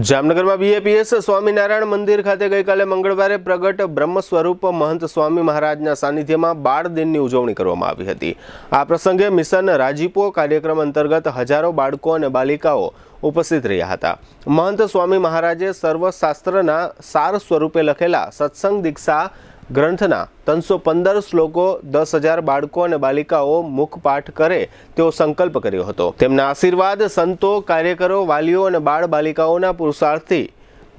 જામનગરમાં બીએપીએસ સ્વામિનારાયણ મંદિર ખાતે ગઈકાલે મંગળવારે પ્રગટ બ્રહ્મ સ્વરૂપ મહંત સ્વામી મહારાજના સાનિધ્યમાં બાળ દિનની ઉજવણી કરવામાં આવી હતી। આ પ્રસંગે મિશન રાજીપો કાર્યક્રમ અંતર્ગત હજારો બાળકો અને બાલિકાઓ ઉપસ્થિત રહ્યા હતા। મહંત સ્વામી મહારાજે સર્વશાસ્ત્રના સાર સ્વરૂપે લખેલા સત્સંગ દીક્ષા ગ્રંથના 315 શ્લોકો 10,000 બાળકો અને બાલિકાઓ મુખપાઠ કરે તેવો સંકલ્પ કર્યો હતો। તેમના આશીર્વાદ સંતો, કાર્યકરો, વાલીઓ અને બાળ બાલિકાઓના પુરુષાર્થથી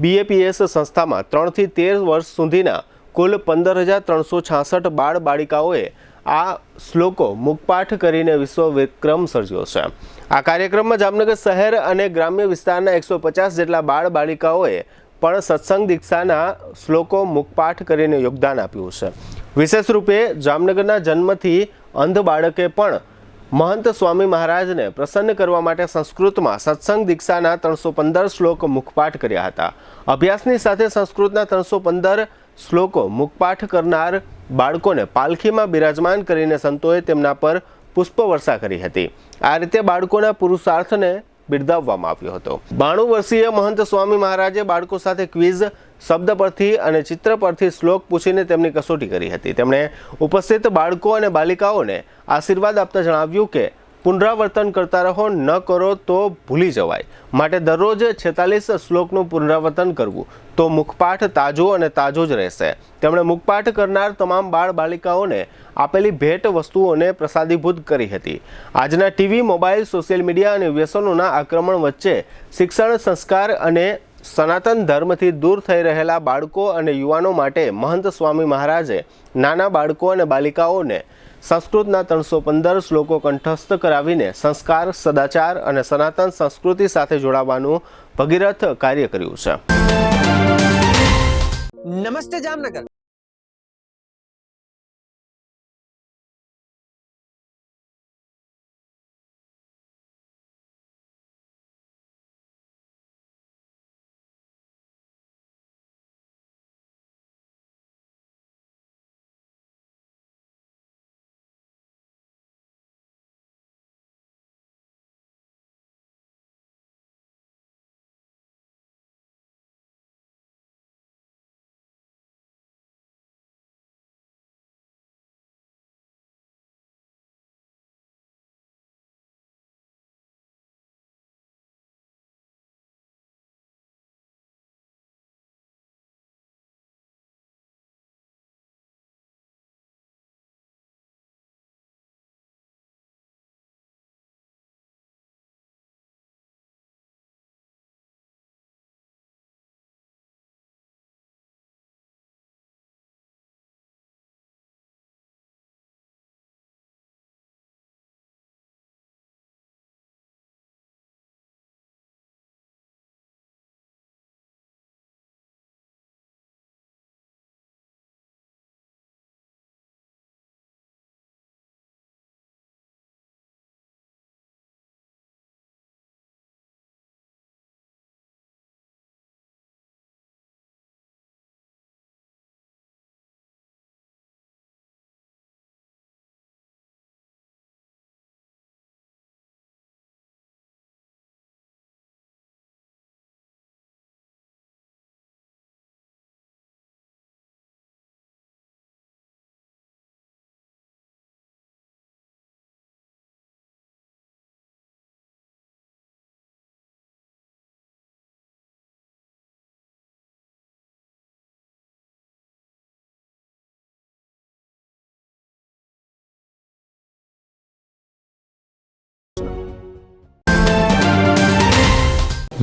બીએપીએસ સંસ્થામાં 3 થી 13 વર્ષ સુધીના કુલ 15,366 બાળ બાલિકાઓએ આ શ્લોકો મુખપાઠ કરીને વિશ્વ વિક્રમ સર્જ્યો છે। આ કાર્યક્રમમાં જામનગર શહેર અને ગ્રામ્ય વિસ્તારના 150 જેટલા બાળ બાલિકાઓએ પણ સત્સંગ દીક્ષાના શ્લોકો મુખપાઠ કરીને યોગદાન આપ્યું છે। વિશેષ રૂપે જામનગરના જન્મથી અંધ બાળકે પણ મહંત સ્વામી મહારાજને પ્રસન્ન કરવા માટે સંસ્કૃતમાં સત્સંગ દીક્ષાના 315 શ્લોક મુખપાઠ કર્યા હતા। અભ્યાસની સાથે સંસ્કૃતના 315 શ્લોકો મુખપાઠ કરનાર બાળકોને પાલખીમાં બિરાજમાન કરીને સંતોએ તેમના પર પુષ્પવર્ષા કરી હતી। આ રીતે બાળકોના પુરુષાર્થને બિરદાવવામાં આવ્યો હતો। 92 વર્ષીય મહંત સ્વામી મહારાજે બાળકો સાથે ક્વિઝ, શબ્દ પરથી અને ચિત્ર પરથી શ્લોક પૂછીને તેમની કસોટી કરી હતી। તેમણે ઉપસ્થિત બાળકો અને બાલિકાઓને આશીર્વાદ આપતા જણાવ્યું કે પુનરાવર્તન કરતા રહો, ન કરો તો ભૂલી જવાય, માટે દરરોજ 46 શ્લોકનું પુનરાવર્તન કરવું તો મુખપાઠ તાજો અને તાજો જ રહેશે। તેમણે મુખપાઠ કરનાર તમામ બાળ બાલિકાઓને આપેલી ભેટ વસ્તુઓને પ્રસાદીભૂત કરી હતી। આજના ટીવી, મોબાઈલ, સોશિયલ મીડિયા અને વ્યસનોના આક્રમણ વચ્ચે શિક્ષણ, સંસ્કાર અને સનાતન ધર્મથી દૂર થઈ રહેલા બાળકો અને યુવાનો માટે મહંત સ્વામી મહારાજે નાના બાળકો અને બાલિકાઓને સંસ્કૃતના 315 શ્લોકો કંઠસ્થ કરાવીને સંસ્કાર, સદાચાર અને સનાતન સંસ્કૃતિ સાથે જોડાવાનું ભગીરથ કાર્ય કર્યું છે। નમસ્તે જામનગર।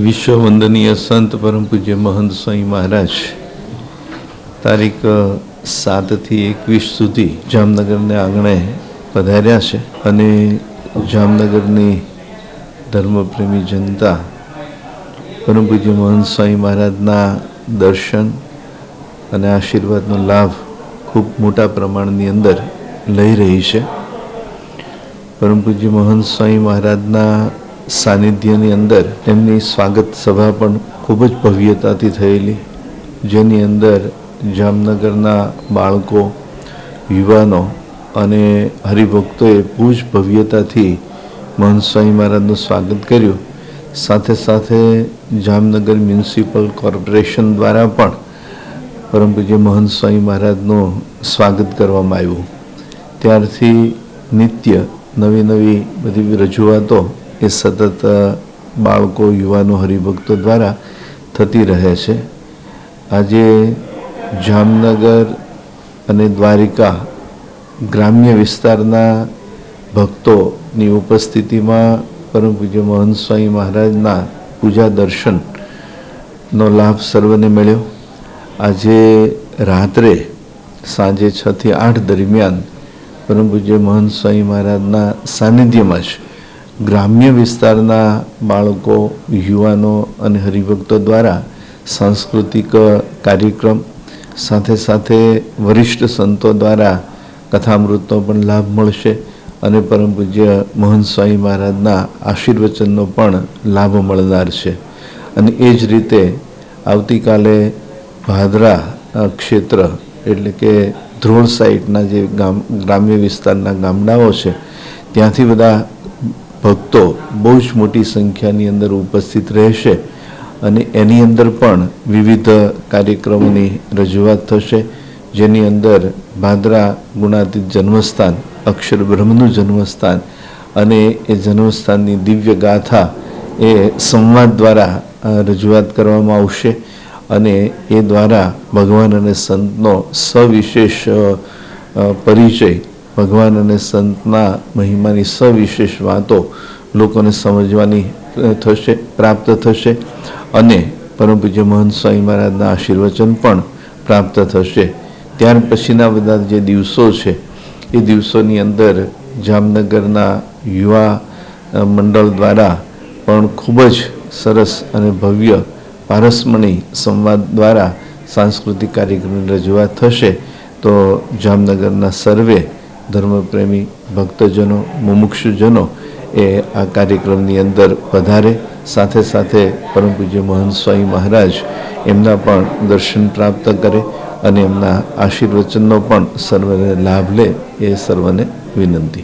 વિશ્વ વંદનીય સંત પરમ પૂજ્ય મહંત સ્વામી મહારાજ તારીખ 7 થી 21 સુધી જામનગરને આંગણે પધાર્યા છે અને જામનગરની ધર્મપ્રેમી જનતા પરમ પૂજ્ય મહંત સ્વામી મહારાજના દર્શન અને આશીર્વાદનો લાભ ખૂબ મોટા પ્રમાણની અંદર લઈ રહી છે। પરમ પૂજ્ય મહંત સ્વામી મહારાજના સાનિધ્યની અંદર એમની સ્વાગત સભા પણ ખૂબ જ ભવ્યતાથી થયેલી, જેની અંદર જામનગરના બાળકો, યુવાનો અને હરિભક્તોએ પૂજ ભવ્યતાથી મહંત સ્વામી મહારાજનું સ્વાગત કર્યું। સાથે સાથે જામનગર મ્યુનિસિપલ કોર્પોરેશન દ્વારા પણ પરમ પૂજ્ય મહંત સ્વામી મહારાજનું સ્વાગત કરવામાં આવ્યું. ત્યારથી નિત્ય નવી બધી રજૂઆતો એ સતત બાળકો, યુવાનો, હરિભક્તો દ્વારા થતી રહે છે. આજે જામનગર અને દ્વારિકા ગ્રામ્ય વિસ્તારના ભક્તોની ઉપસ્થિતિમાં પરમ પૂજ્ય મહંત સ્વામી મહારાજના પૂજા દર્શનનો લાભ સર્વને મળ્યો. આજે રાત્રે સાંજે 6 થી 8 દરમિયાન પરમ પૂજ્ય મહંત સ્વામી મહારાજના સાનિધ્યમાં જ ગ્રામ્ય વિસ્તારના બાળકો, યુવાનો અને હરિભક્તો દ્વારા સાંસ્કૃતિક કાર્યક્રમ સાથે સાથે વરિષ્ઠ સંતો દ્વારા કથામૃતનો પણ લાભ મળશે અને પરમ પૂજ્ય મહંત સ્વામી મહારાજના આશીર્વચનનો પણ લાભ મળનાર છે. અને એ જ રીતે આવતીકાલે ભાદરા ક્ષેત્ર એટલે કે ધ્રોળ સાઈડના જે ગ્રામ્ય વિસ્તારના ગામડાઓ છે ત્યાંથી બધા ભક્તો બહુ જ મોટી સંખ્યાની અંદર ઉપસ્થિત રહેશે અને એની અંદર પણ વિવિધ કાર્યક્રમોની રજૂઆત થશે, જેની અંદર ભાદરા ગુણાતીત જન્મસ્થાન, અક્ષર બ્રહ્મનું જન્મસ્થાન અને એ જન્મસ્થાનની દિવ્ય ગાથા એ સંવાદ દ્વારા રજૂઆત કરવામાં આવશે અને એ દ્વારા ભગવાન અને સંતનો સવિશેષ પરિચય, ભગવાન અને સંતના મહિમાની સવિશેષ વાતો લોકોને સમજવાની થશે, પ્રાપ્ત થશે અને પરમ પૂજ્ય મહંત સ્વામી મહારાજના આશીર્વચન પણ પ્રાપ્ત થશે. ત્યાર પછીના બધા જે દિવસો છે એ દિવસોની અંદર જામનગરના યુવા મંડળ દ્વારા પણ ખૂબ જ સરસ અને ભવ્ય પારસમણી સંવાદ દ્વારા સાંસ્કૃતિક કાર્યક્રમની રજૂઆત થશે. તો જામનગરના સર્વે ધર્મપ્રેમી ભક્તજનો, મુમુક્ષુજનો એ આ કાર્યક્રમની અંદર પધારે, સાથે સાથે પરમ પૂજ્ય મહંત સ્વામી મહારાજ એમના પણ દર્શન પ્રાપ્ત કરે અને એમના આશીર્વચનનો પણ સર્વને લાભ લે એ સર્વને વિનંતી.